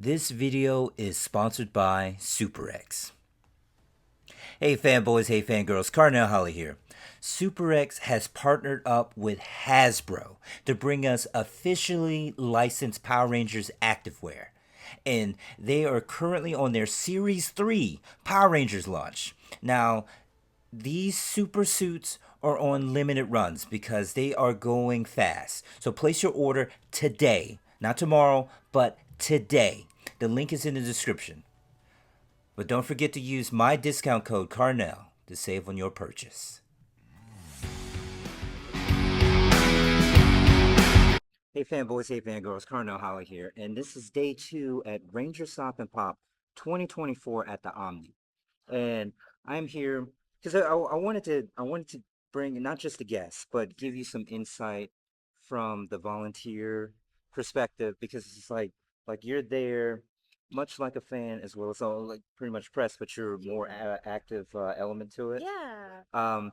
This video is sponsored by SuperX. Hey fanboys, hey fangirls, Carnell Holley here. SuperX has partnered up with Hasbro to bring us officially licensed Power Rangers activewear. And they are currently on their Series 3 Power Rangers launch. Now, these super suits are on limited runs because they are going fast. So place your order today, not tomorrow, but today. The link is in the description. But don't forget to use my discount code Carnell to save on your purchase. Hey fanboys, hey fangirls, Carnell Holley here, and this is day 2 at Rangerstop and POP 2024 at the Omni. And I'm here because I wanted to bring not just the guests, but give you some insight from the volunteer perspective because it's like you're there, much like a fan as well as all like pretty much press, but you're more active element to it. Yeah. Um,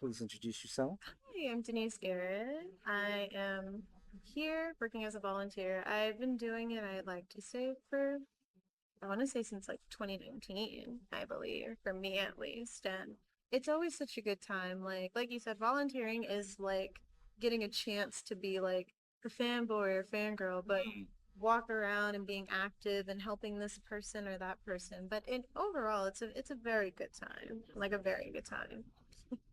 please introduce yourself. Hi, I'm Denise Garratt. I am here working as a volunteer. I've been doing it, I'd like to say, I want to say since like 2019, I believe, for me at least. And it's always such a good time. Like you said, volunteering is like getting a chance to be like a fanboy or fangirl, but walk around and being active and helping this person or that person. But in overall, it's a very good time, like a very good time.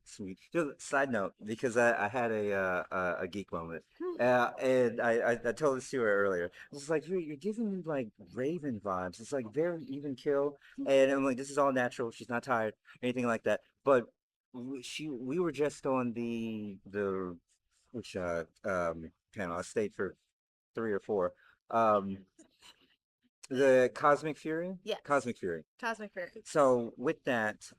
Sweet. Just side note, because I had a geek moment, and I told this to her earlier. It's like you're giving me like Raven vibes. It's like very even kill, and I'm like, this is all natural. She's not tired, anything like that. But we were just on the which panel. I stayed for 3 or 4. Um, the Cosmic Fury, Yes. Cosmic Fury. Cosmic Fairy. So with that,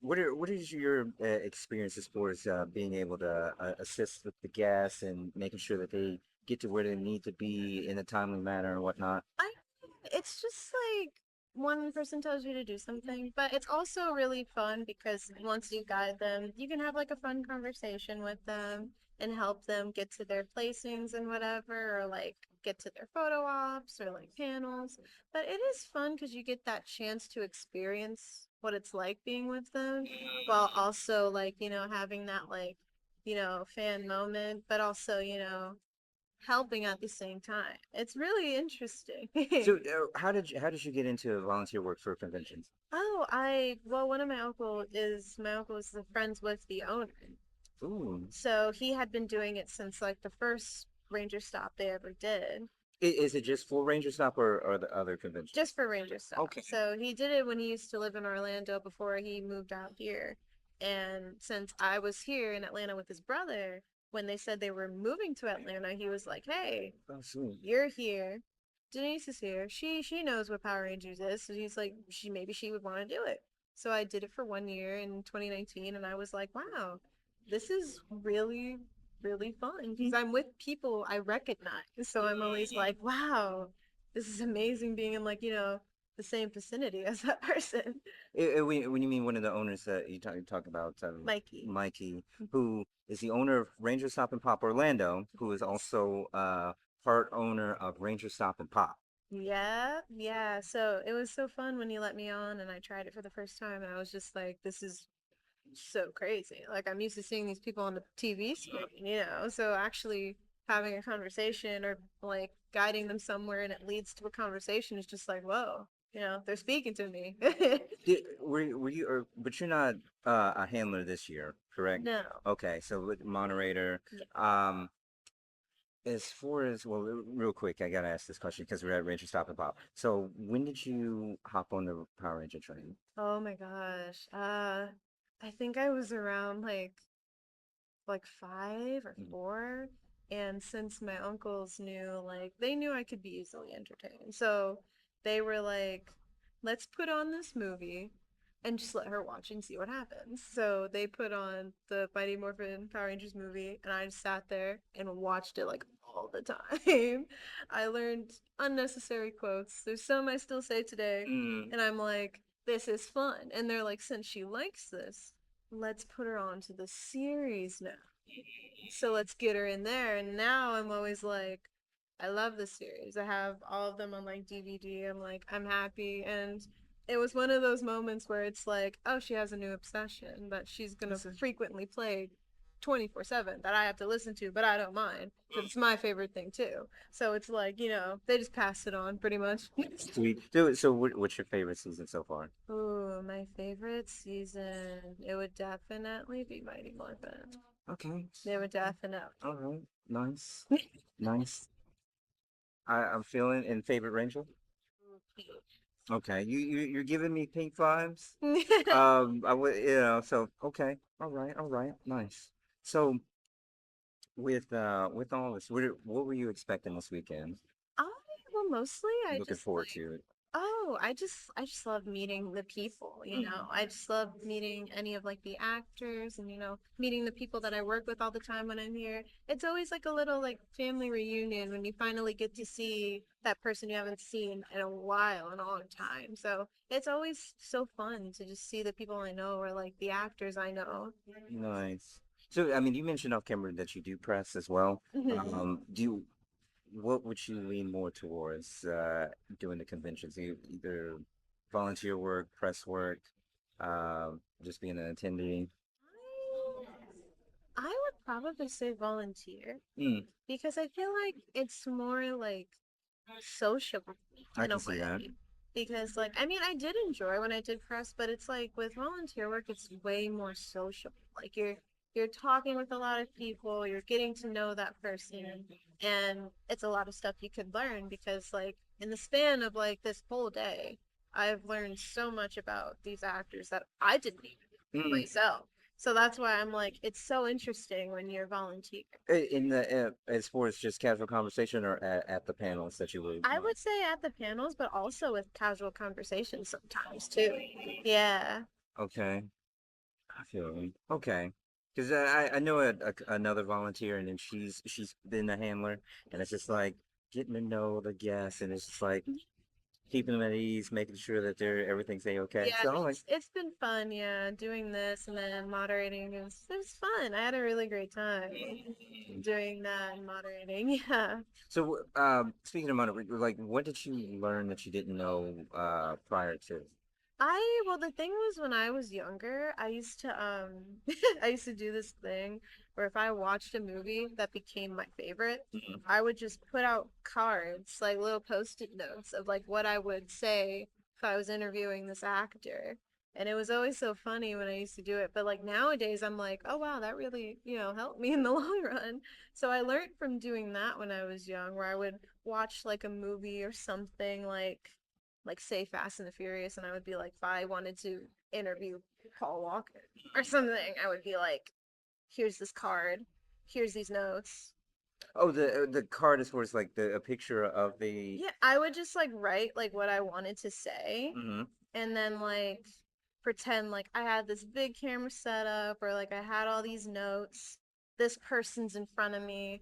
what is your experience as far as being able to assist with the guests and making sure that they get to where they need to be in a timely manner and whatnot? I it's just like one person tells you to do something, but it's also really fun because once you guide them, you can have like a fun conversation with them and help them get to their placings and whatever, or like get to their photo ops or like panels. But it is fun because you get that chance to experience what it's like being with them while also like, having that like, fan moment, but also, helping at the same time. It's really interesting. So how did you get into volunteer work for conventions? Well, one of my uncle is friends with the owner. Ooh, So he had been doing it since like the first Ranger stop they ever did, is it just for Ranger Stop or the other conventions? just for Ranger stop. Okay. So he did it when he used to live in Orlando before he moved out here. And since I was here in Atlanta with his brother, when they said they were moving to Atlanta, he was like, "Hey, Oh, sweet. you're here. Denise is here. She knows what Power Rangers is, so he's like maybe she would want to do it." So I did it for 1 year in 2019, and I was like, "Wow, this is really fun because I'm with people I recognize." So I'm always like, "Wow, this is amazing being in like the same vicinity as that person." When you mean one of the owners that you talk about, Mikey. Mikey, who is the owner of Ranger Stop and Pop Orlando, who is also part owner of Ranger Stop and Pop. Yeah, yeah. So it was so fun when you let me on and I tried it for the first time and I was just like, this is so crazy. Like I'm used to seeing these people on the TV screen. So actually having a conversation or like guiding them somewhere and it leads to a conversation is just like, whoa, they're speaking to me. Were you, but you're not a handler this year, correct? No. Okay, so with moderator, Yeah. um, as far as well, real quick, I gotta ask this question because we're at Ranger Stop and Pop. So when did you hop on the Power Ranger train? Oh my gosh. I think I was around like 5 or 4. And since my uncles knew, like, they knew I could be easily entertained. So they were like, let's put on this movie and just let her watch and see what happens. So they put on the Mighty Morphin Power Rangers movie, and I just sat there and watched it like all the time. I learned unnecessary quotes. There's some I still say today, Mm. and I'm like, this is fun. And they're like, since she likes this, let's put her on to the series now. So let's get her in there. And now I'm always like, I love the series. I have all of them on like DVD. I'm like, I'm happy. And it was one of those moments where it's like, oh, she has a new obsession that she's gonna frequently play 24/7 that I have to listen to, but I don't mind because it's my favorite thing too. So it's like, they just pass it on pretty much. Sweet. So what's your favorite season so far? Ooh, my favorite season. It would definitely be Mighty Morphin. Okay. It would definitely. All right. Nice. Nice. I'm feeling in favorite Ranger. Okay. You're giving me pink vibes. I would, so okay. All right. Nice. So with all this, what were you expecting this weekend? I well, mostly I Looking just forward like to it. I just love meeting the people, you know. I just love meeting any of like the actors and meeting the people that I work with all the time when I'm here. It's always like a little like family reunion when you finally get to see that person you haven't seen in a while, in a long time. So it's always so fun to just see the people I know or like the actors I know. Nice. So, I mean, you mentioned off camera that you do press as well. Do you, what would you lean more towards doing the conventions? Either volunteer work, press work, just being an attendee? I would probably say volunteer Mm, because I feel like it's more like sociable I in a can see that. way. Because like I mean I did enjoy when I did press, but it's like with volunteer work it's way more social. Like you're talking with a lot of people, you're getting to know that person, and it's a lot of stuff you could learn because like in the span of like this whole day, I've learned so much about these actors that I didn't even know Mm. myself. So that's why I'm like it's so interesting when you're volunteer. In the as far as just casual conversation or at the panels that you would I would say at the panels, but also with casual conversations sometimes too. Yeah. okay. I feel you. Okay. Because I know another volunteer, and then she's been a handler, and it's just like getting to know the guests, and it's just like keeping them at ease, making sure that everything's a okay. Yeah, So I'm like, it's been fun, yeah, doing this and then moderating it was fun. I had a really great time doing that and moderating. Yeah. so speaking of money, like, what did you learn that you didn't know prior to? Well, the thing was when I was younger, I used to I used to do this thing where if I watched a movie that became my favorite, Mhm. I would just put out cards, like little post-it notes of like what I would say if I was interviewing this actor. And it was always so funny when I used to do it. But like nowadays I'm like, oh wow, that really, helped me in the long run. So I learned from doing that when I was young, where I would watch like a movie or something like say Fast and the Furious, and I would be like, if I wanted to interview Paul Walker or something, I would be like, here's this card, here's these notes. Oh, the card is where it's like a picture of the. Yeah, I would just like write like what I wanted to say, Hmm. and then like pretend like I had this big camera set up or like I had all these notes. This person's in front of me,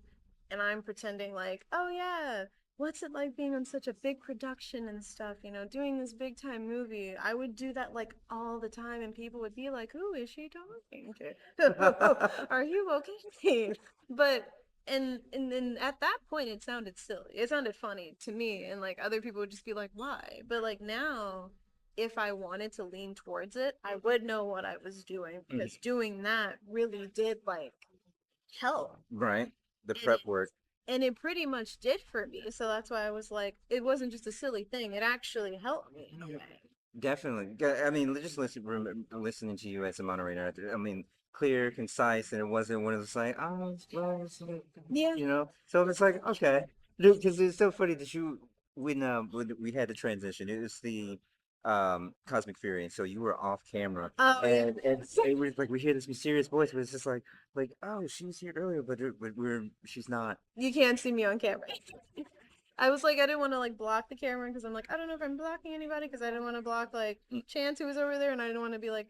and I'm pretending like, oh yeah, what's it like being on such a big production and stuff, doing this big time movie. I would do that like all the time, and people would be like, who is she talking to? Are you okay? But and then at that point it sounded silly. It sounded funny to me, and like other people would just be like, why? But like now if I wanted to lean towards it, I would know what I was doing because doing that really did like help. Right. The And prep work. it pretty much did for me. So that's why I was like, it wasn't just a silly thing. It actually helped me in a way. Definitely. I mean, just listening to you as a moderator, I mean, clear, concise, and it wasn't one of those like, oh, well, Yeah. So it's like, okay, because it's so funny that when we had the transition, it was the Cosmic Fury, and so you were off camera, Oh yeah. and it was like we hear this mysterious voice, but it's just like oh, she was here earlier, but she's not. You can't see me on camera. I was like, I didn't want to like block the camera because I'm like, I don't know if I'm blocking anybody because I didn't want to block like Mm. Chance who was over there, and I didn't want to be like,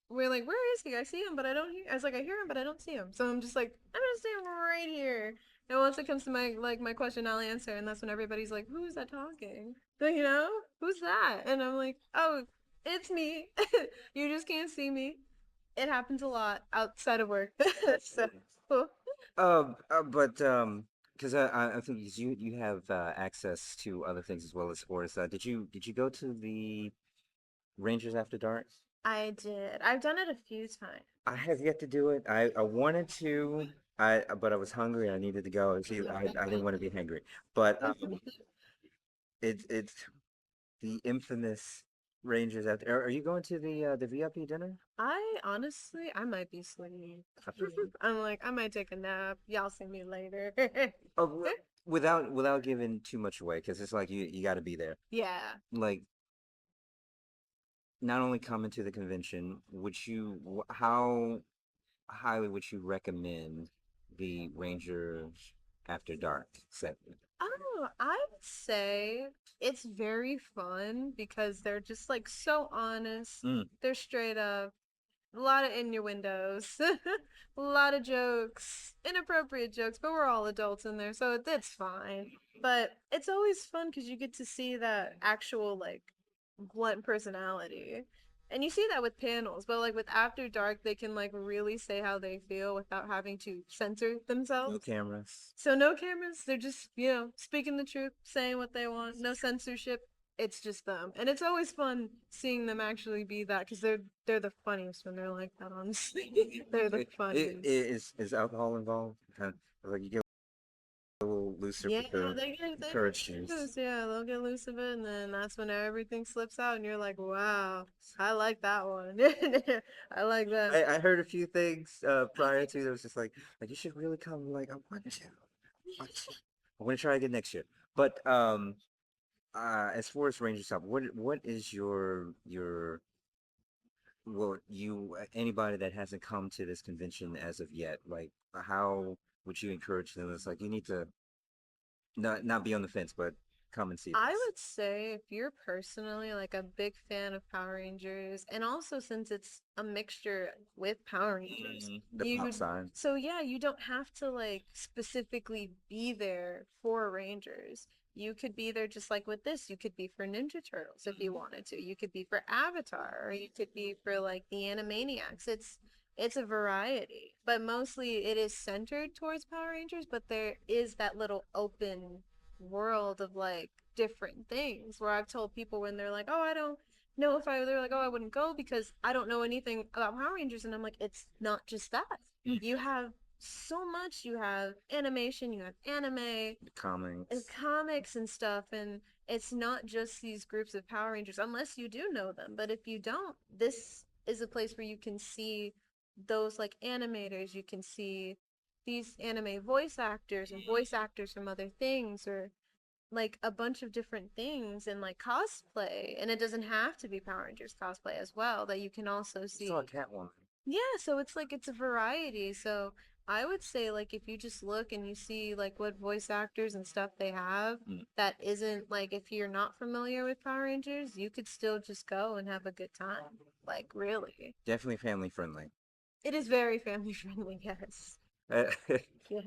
we're like, where is he? I see him, but I don't hear. I was like, I hear him, but I don't see him. So I'm just like, I'm gonna stay right here. And once it comes to my question, I'll answer. And that's when everybody's like, who's that talking? Who's that? And I'm like, oh, it's me. You just can't see me. It happens a lot outside of work. So, cool. But because I think you have access to other things as well as sports. Did you go to the Rangers After Dark? I did. I've done it a few times. I have yet to do it. I wanted to. But I was hungry. I needed to go. See, I didn't want to be hungry. But it's the infamous Rangers after. Are you going to the VIP dinner? I might be sleeping. I'm like, I might take a nap. Y'all see me later. Oh, without giving too much away, because it's like you got to be there. Yeah. Like not only coming to the convention, how highly would you recommend the Rangers After Dark segment? Oh, I would say it's very fun because they're just like so honest. Mm. They're straight up. A lot of innuendos, a lot of jokes, inappropriate jokes, but we're all adults in there, so it's fine. But it's always fun because you get to see that actual like blunt personality. And you see that with panels, but like with After Dark, they can like really say how they feel without having to censor No themselves. cameras. So no cameras, they're just, speaking the truth, saying what they want, no censorship. It's just them. And it's always fun seeing them actually be that because they're the funniest when they're like that, honestly. They're the funniest. Is alcohol involved? Kind of like you get a little looser Yeah, with the they courage get juice. loose. Yeah, they'll get loose of it, and then that's when everything slips out, and you're like, "Wow, I like that one. I like that." I heard a few things prior to that was just like you should really come. I'm like I want to. I'm gonna try again next year. But as far as Ranger stuff, what is your well you anybody that hasn't come to this convention as of yet, like how would you encourage them? It's like you need to not be on the fence, but come and see I this. would say if you're personally like a big fan of Power Rangers, and also since it's a mixture with Power Rangers, The pop you sign. so yeah, you don't have to like specifically be there for Rangers. You could be there just like with this. You could be for Ninja Turtles if you wanted to. You could be for Avatar, or you could be for like the Animaniacs. It's a variety, but mostly it is centered towards Power Rangers, but there is that little open world of like different things where I've told people when they're like, "Oh, I don't know if I," they're like, "Oh, I wouldn't go because I don't know anything about Power Rangers." And I'm like, it's not just that. You have so much. You have animation, you have anime The and comics. comics and stuff, and it's not just these groups of Power Rangers unless you do know them. But if you don't, this is a place where you can see those like animators, you can see these anime voice actors and voice actors from other things, or like a bunch of different things and like cosplay, and it doesn't have to be Power Rangers cosplay as well that you can also I saw a see. Catwoman. Yeah, so it's like it's a variety. So I would say like if you just look and you see like what voice actors and stuff they have, Mm. that isn't like, if you're not familiar with Power Rangers, you could still just go and have a good time. Like really. Definitely family friendly. It is very family friendly, yes. Uh, Yeah.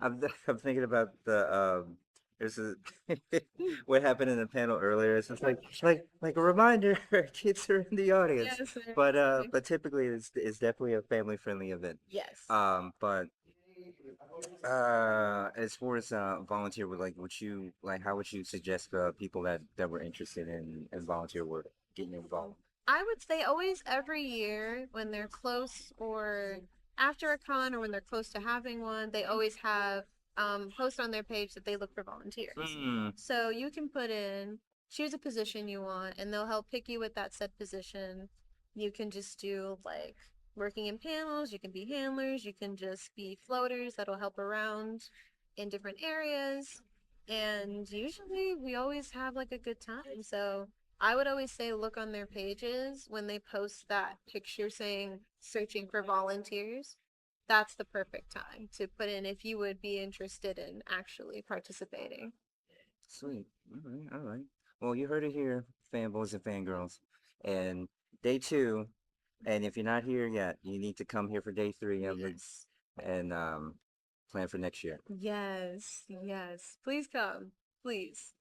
I'm thinking about the there's a what happened in the panel earlier. It's just like a reminder, kids are in the audience, Yes. but typically it's definitely a family friendly event. Yes. But as far as volunteer work, like would you like how would you suggest people that were interested in volunteer work getting involved? I would say always every year when they're close or after a con or when they're close to having one, they always have post on their page that they look for volunteers. Mm. So you can put in, choose a position you want, and they'll help pick you with that set position. You can just do like working in panels, you can be handlers, you can just be floaters that'll help around in different areas. And usually we always have like a good time. So I would always say look on their pages when they post that picture saying searching for volunteers. That's the perfect time to put in if you would be interested in actually participating. Sweet. All right, all right. Well, you heard it here, fanboys and fangirls. And day two, and if you're not here yet, you need to come here for day three Yes. and plan for next year. Yes. Yes. Please come. Please.